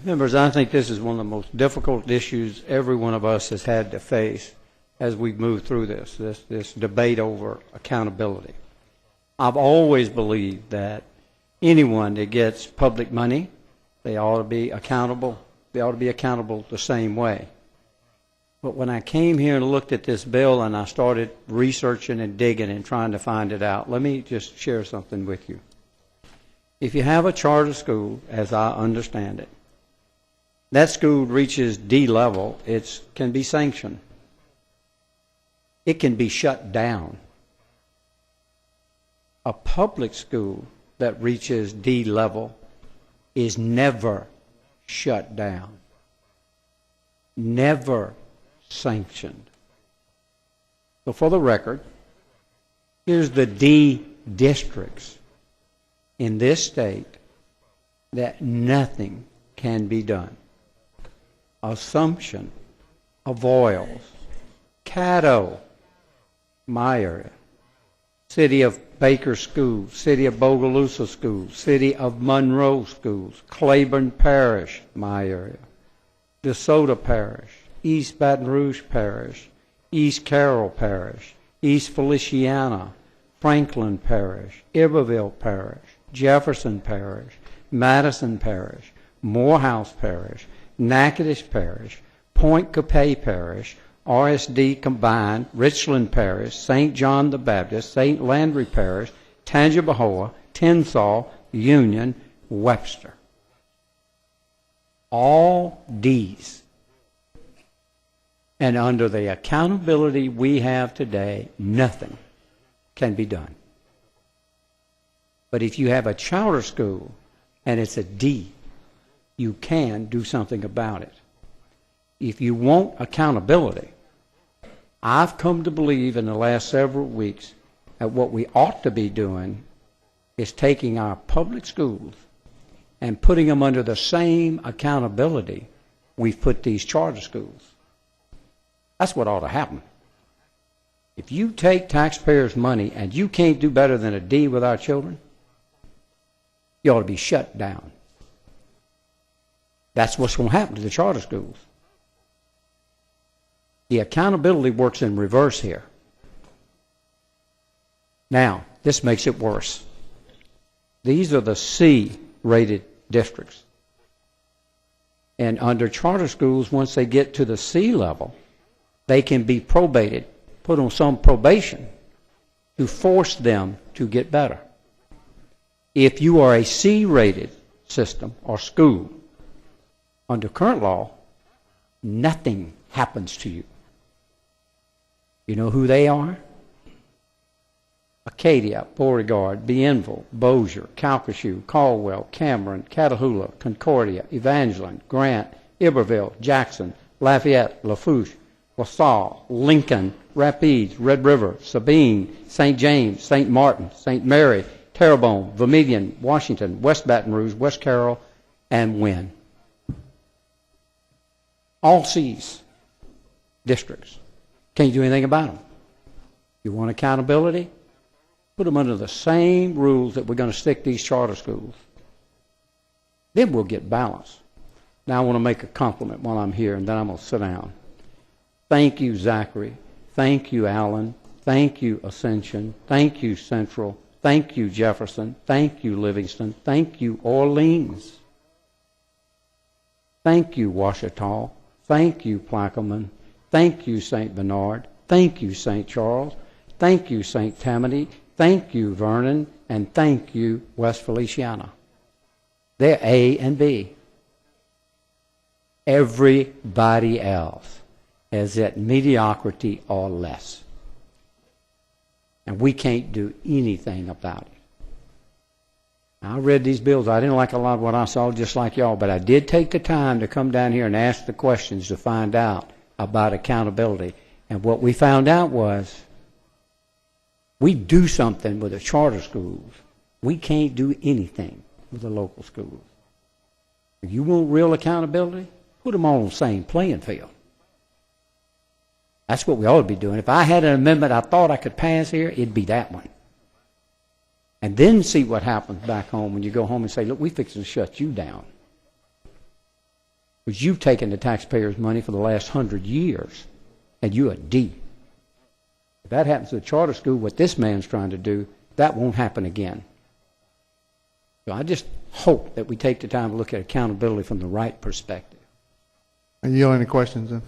Members, I think this is one of the most difficult issues every one of us has had to face as we've moved through this debate over accountability. I've always believed that anyone that gets public money, they ought to be accountable. They ought to be accountable the same way. But when I came here and looked at this bill and I started researching and digging and trying to find it out, let me just share something with you. If you have a charter school, as I understand it, that school reaches D level, it can be sanctioned. It can be shut down. A public school that reaches D level is never shut down, never sanctioned. So for the record, here's the D districts in this state that nothing can be done. Assumption of Oils, Caddo, my area, City of Baker Schools, City of Bogalusa Schools, City of Monroe Schools, Claiborne Parish, my area, DeSoto Parish, East Baton Rouge Parish, East Carroll Parish, East Feliciana, Franklin Parish, Iberville Parish, Jefferson Parish, Madison Parish, Morehouse Parish, Natchitoches Parish, Point Coupé Parish, RSD combined, Richland Parish, St. John the Baptist, St. Landry Parish, Tangipahoa, Tensas, Union, Webster. All D's. And under the accountability we have today, nothing can be done. But if you have a charter school and it's a D, you can do something about it. If you want accountability, I've come to believe in the last several weeks that what we ought to be doing is taking our public schools and putting them under the same accountability we've put these charter schools. That's what ought to happen. If you take taxpayers' money and you can't do better than a D with our children, you ought to be shut down. That's what's going to happen to the charter schools. The accountability works in reverse here. Now, this makes it worse. These are the C-rated districts. And under charter schools, once they get to the C level, they can be probated, put on some probation to force them to get better. If you are a C-rated system or school, under current law, nothing happens to you. You know who they are? Acadia, Beauregard, Bienville, Bossier, Calcasieu, Caldwell, Cameron, Catahoula, Concordia, Evangeline, Grant, Iberville, Jackson, Lafayette, Lafourche, LaSalle, Lincoln, Rapides, Red River, Sabine, St. James, St. Martin, St. Mary, Terrebonne, Vermilion, Washington, West Baton Rouge, West Carroll, and Wynne. All C's districts. Can't do anything about them. You want accountability? Put them under the same rules that we're going to stick these charter schools. Then we'll get balance. Now I want to make a compliment while I'm here, and then I'm going to sit down. Thank you, Zachary. Thank you, Allen. Thank you, Ascension. Thank you, Central. Thank you, Jefferson. Thank you, Livingston. Thank you, Orleans. Thank you, Ouachita. Thank you, Plaquemine. Thank you, St. Bernard. Thank you, St. Charles. Thank you, St. Tammany. Thank you, Vernon. And thank you, West Feliciana. They're A and B. Everybody else is at mediocrity or less. And we can't do anything about it. I read these bills. I didn't like a lot of what I saw, just like y'all, but I did take the time to come down here and ask the questions to find out about accountability. And what we found out was we do something with the charter schools. We can't do anything with the local schools. If you want real accountability, put them all on the same playing field. That's what we ought to be doing. If I had an amendment I thought I could pass here, it'd be that one. And then see what happens back home when you go home and say, look, we're fixing to shut you down. Because you've taken the taxpayers' money for the last 100 years, and you're a D. If that happens to a charter school, what this man's trying to do, that won't happen again. So I just hope that we take the time to look at accountability from the right perspective. Are you any questions then?